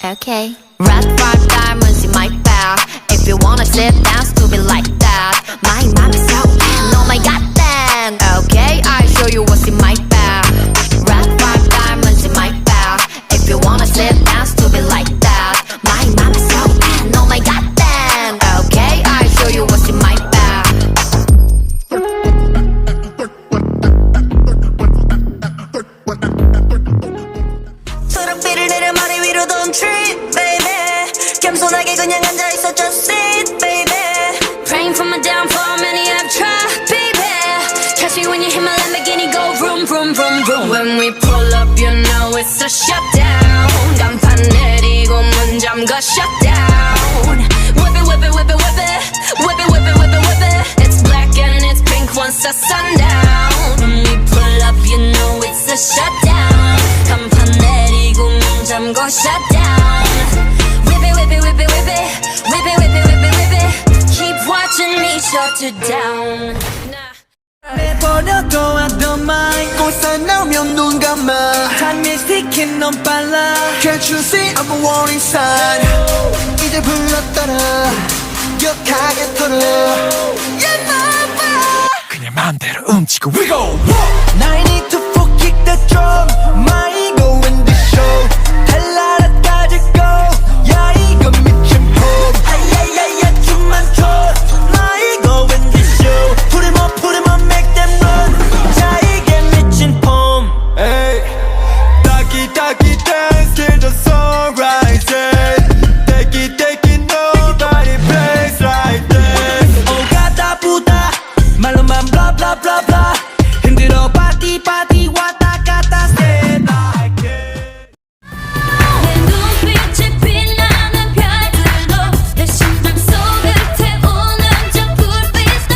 Okay. Red 5 diamonds in my bag. If you wanna sit down, stupid like that. My mom is so bad, oh my god damn. Okay, I'll show you what's in my bag. Red 5 diamonds in my bag. If you wanna sit down, stupid like that. My mom is so bad, oh my god damn. Okay, I'll show you what's in my bag. 초록빛을 내려 머리 위로 don't trip baby. 겸손하게 그냥 앉아있어 just sit baby. Praying for my downfall, many have tried, baby. Catch me when you hit my Lamborghini, go vroom, vroom, vroom, vroom. When we pull up, you know it's a shutdown. 간판 내리고 문 잠가 shutdown. Whip it, whip it, whip it, whip it. Whip it, whip it, whip it, whip it. It's black and it's pink once the sundown. When we pull up, you know it's a shutdown. 간판 내리고 문 잠가 shutdown. Whip it, whip it, whip it, whip it. Whip it, whip it, whip it, whip it. Keep watching me shut it down. 내버려둬 I don't mind 꽃살 나오면 눈 감아 Time is ticking 넌 빨라 Can't you see I'm a warning sign 이제 불렀더라 격하게 털어 Yeah 나봐 그냥 맘대로 움직여 We go I need to full kick the drum My ego in the show 달라라까지 go 야 이거 미친 폼 아야야야 춤만 춰 My ego in the show Put him up put him up make them run 자 이게 미친 폼 Hey 따기 따기 dance till the sunrise Take it take it nobody plays like this 오가다 부다 말로만 blah blah blah blah 흔들어 파티 파티 왔다 갔다 stay like it 내 눈빛에 빛나는 별들도 내 심장 속을 태우는 저 불빛도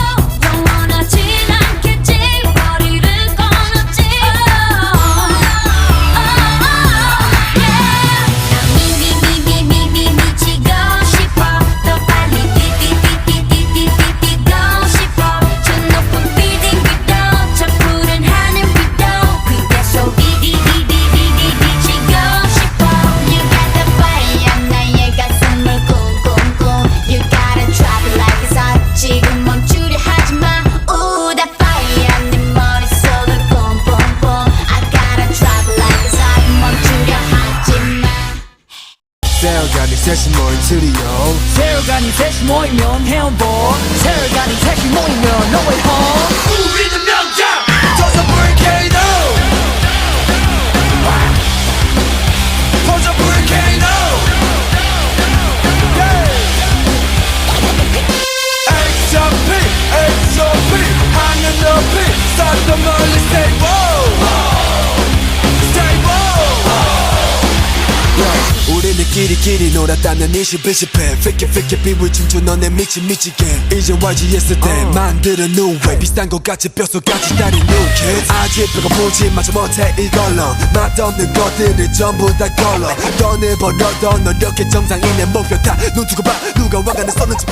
영원하진 않겠지 머리를 꺼놓지 미치고 싶어 더 빨리 뛰고 싶어 저 높은 빌딩 위도 저 푸른 하늘 위도 그래서 미치고 싶어 You got the fire 나의 가슴을 쿵쿵쿵 You gotta drop it like it's hot 지금 멈추려 하지마 Ooh that fire 내 머릿속을 뿜뿜뿜 I gotta drop it like it's hot 멈추려 하지마 세어가니 셋이 모인 트리오 세어가니 셋이 모이면 헤어보 세어가니 셋이 모이면 No way home 우리는 명장 터져 볼케이노 터져 볼케이노 XOP XOP 하늘 높이 쏟아 멀리 stay low stay low 우리들끼리 놀았다면 20-20배 Fake 비울 춤춰 너네 미치게 이제 YGS 때 만드는 new way 비슷한 것 같이 뼛속까지 다른 new kids 아직 배고프지 마저 못해 이걸로 맛없는 것들을 전부 다 걸러 돈을 벌어도 노력해 정상인의 목표 다 눈 두고 봐 누가 와가는 쏟는지